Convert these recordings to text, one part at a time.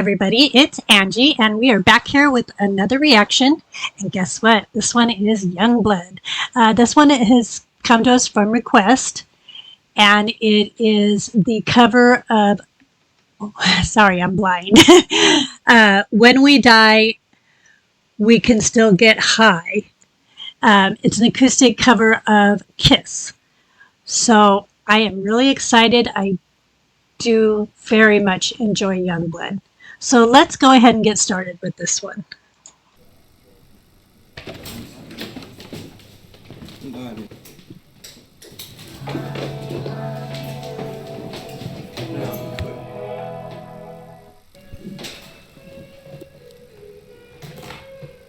everybody, it's Angie, and we are back here with another reaction. And guess what? This one is Yungblud. This one has come to us from request, and it is the cover of, sorry, I'm blind. When We Die, We Can Still Get High. It's an acoustic cover of Kiss. So I am really excited. I do very much enjoy Yungblud. So let's go ahead and get started with this one.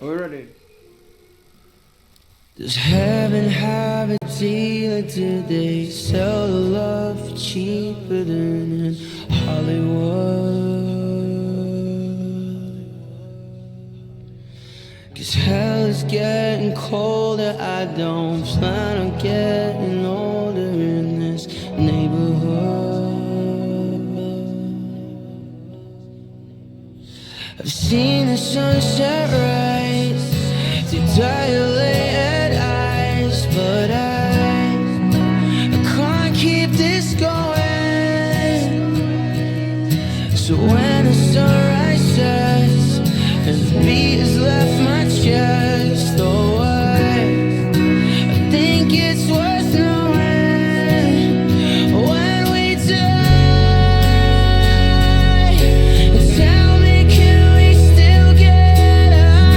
We're ready. Does heaven have a deal? Do they sell love cheaper than in Hollywood? 'Cause hell is getting colder. I don't plan on getting older in this neighborhood. I've seen the sunset rise through dilated eyes, but I can't keep this going. So when the sunrise sets and the beat has left my chest, oh, I think it's worth knowing when we die. Tell me, can we still get high?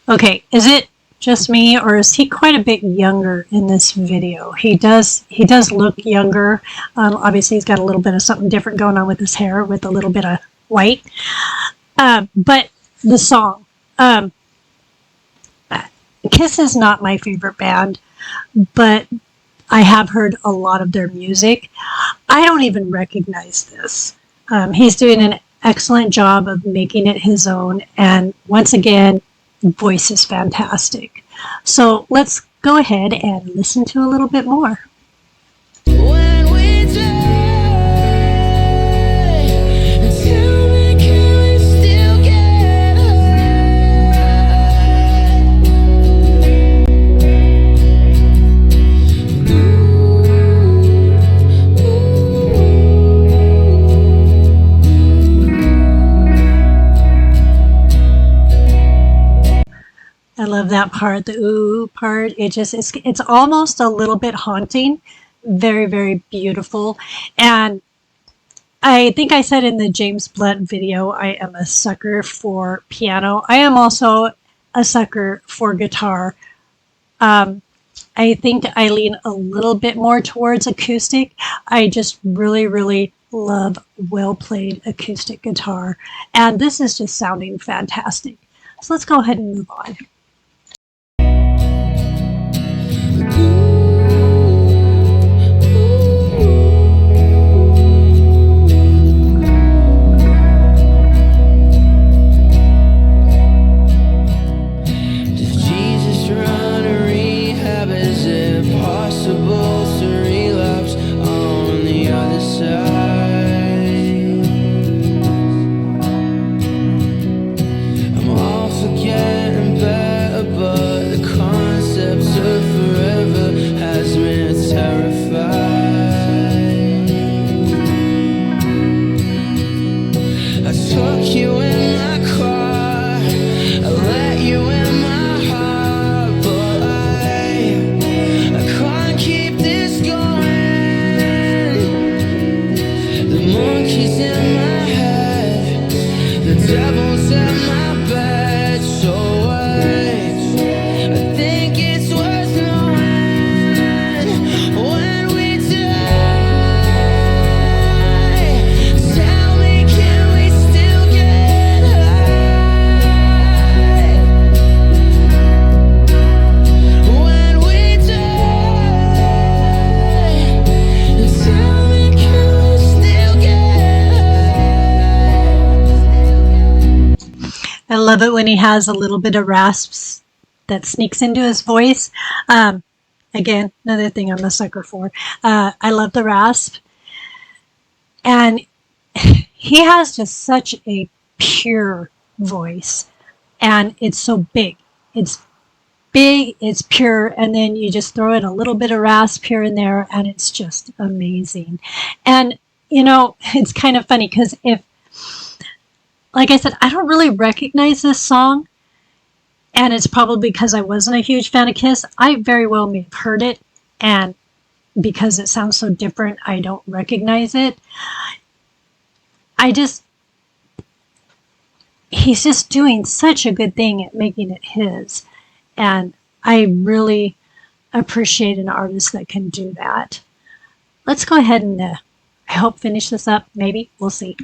Okay, is it just me, or is he quite a bit younger in this video? He does look younger. Obviously, he's got a little bit of something different going on with his hair, with a little bit of white. But the song, Kiss is not my favorite band, but I have heard a lot of their music. I don't even recognize this. He's doing an excellent job of making it his own, and once again, voice is fantastic. So let's go ahead and listen to a little bit more. When we die, tell me, can we still get I love that part, the ooh part. It's almost a little bit haunting. Very, very beautiful. And I think I said in the James Blunt video, I am a sucker for piano. I am also a sucker for guitar. I think I lean a little bit more towards acoustic. I just really, really love well-played acoustic guitar. And this is just sounding fantastic. So let's go ahead and move on. I love it when he has a little bit of rasps that sneaks into his voice. Again, another thing I'm a sucker for. I love the rasp. And he has just such a pure voice. And it's so big. It's big, it's pure, and then you just throw in a little bit of rasp here and there, and it's just amazing. And, it's kind of funny because like I said, I don't really recognize this song, and it's probably because I wasn't a huge fan of Kiss. I very well may have heard it, and because it sounds so different, I don't recognize it. He's just doing such a good thing at making it his. And I really appreciate an artist that can do that. Let's go ahead and, I hope, finish this up. Maybe. We'll see.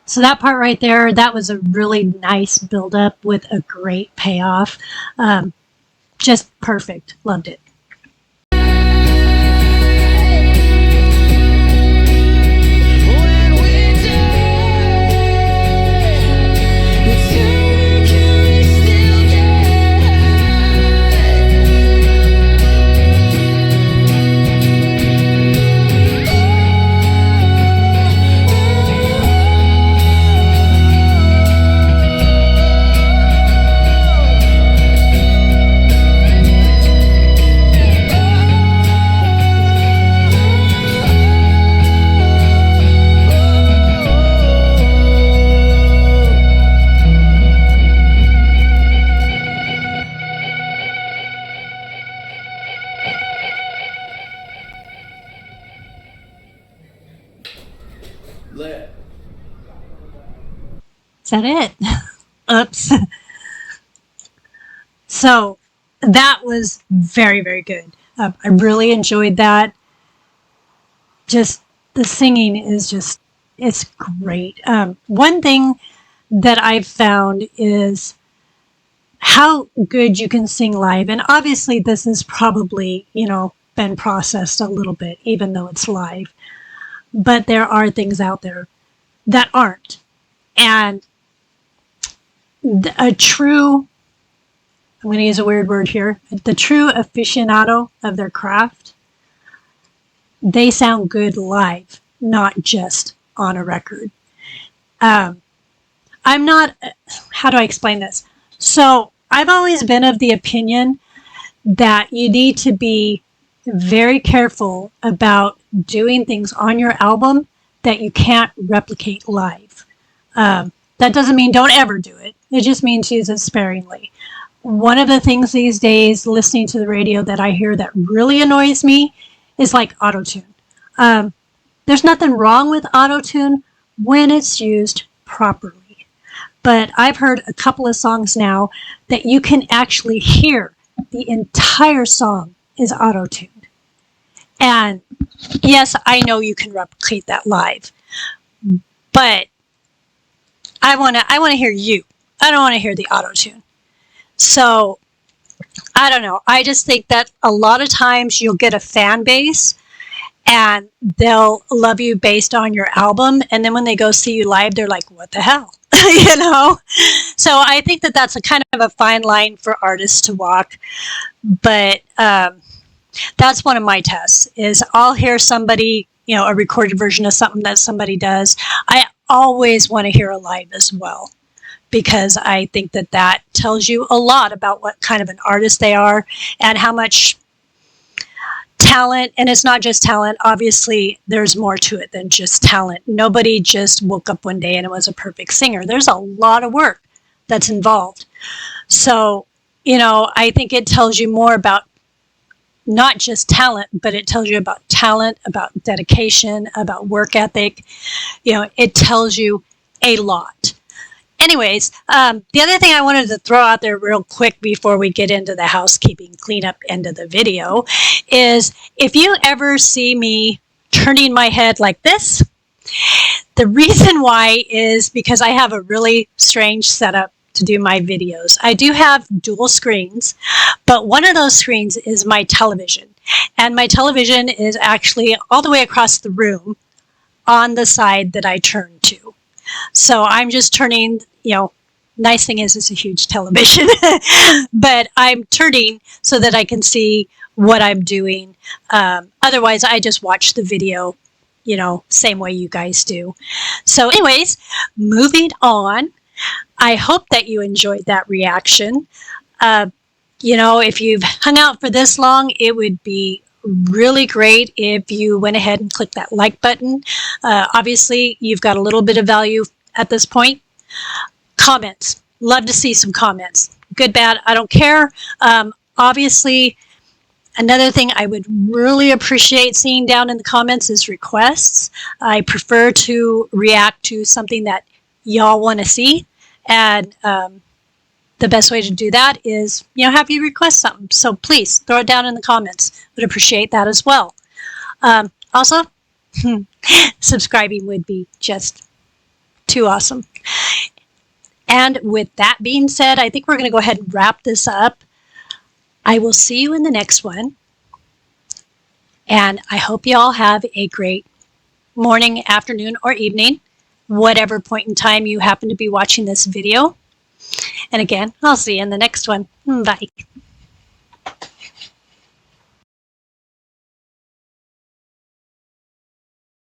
So that part right there, that was a really nice build-up with a great payoff. Just perfect. Loved it. Is that it? Oops. So that was very, very good. I really enjoyed that. Just the singing is it's great. One thing that I've found is how good you can sing live. And obviously this is probably, been processed a little bit, even though it's live. But there are things out there that aren't. And a true, I'm going to use a weird word here, the true aficionado of their craft, they sound good live, not just on a record. I'm not, how do I explain this? So I've always been of the opinion that you need to be very careful about doing things on your album that you can't replicate live. That doesn't mean don't ever do it. It just means use it sparingly. One of the things these days, listening to the radio, that I hear that really annoys me is like auto-tune. There's nothing wrong with auto-tune when it's used properly. But I've heard a couple of songs now that you can actually hear the entire song is auto-tuned. And yes, I know you can replicate that live, but I want to hear you. I don't want to hear the auto-tune. So I don't know. I just think that a lot of times you'll get a fan base and they'll love you based on your album. And then when they go see you live, they're like, what the hell? So I think that that's a kind of a fine line for artists to walk. But that's one of my tests is I'll hear somebody, a recorded version of something that somebody does. I always want to hear a live as well, because I think that that tells you a lot about what kind of an artist they are and how much talent, and it's not just talent, obviously there's more to it than just talent. Nobody just woke up one day and it was a perfect singer. There's a lot of work that's involved. So I think it tells you more about not just talent, but it tells you about talent, about dedication, about work ethic. It tells you a lot. Anyways, the other thing I wanted to throw out there real quick before we get into the housekeeping cleanup end of the video is if you ever see me turning my head like this, the reason why is because I have a really strange setup to do my videos. I do have dual screens, but one of those screens is my television. And my television is actually all the way across the room on the side that I turn to. So I'm just turning, nice thing is it's a huge television, but I'm turning so that I can see what I'm doing. Otherwise, I just watch the video, same way you guys do. So anyways, moving on. I hope that you enjoyed that reaction. If you've hung out for this long, it would be really great if you went ahead and clicked that like button. Obviously, you've got a little bit of value at this point. Comments. Love to see some comments. Good, bad, I don't care. Obviously, another thing I would really appreciate seeing down in the comments is requests. I prefer to react to something that y'all want to see. And the best way to do that is, have you request something. So please throw it down in the comments. Would appreciate that as well. Also, subscribing would be just too awesome. And with that being said, I think we're going to go ahead and wrap this up. I will see you in the next one. And I hope you all have a great morning, afternoon, or evening, whatever point in time you happen to be watching this video. And again, I'll see you in the next one. Bye.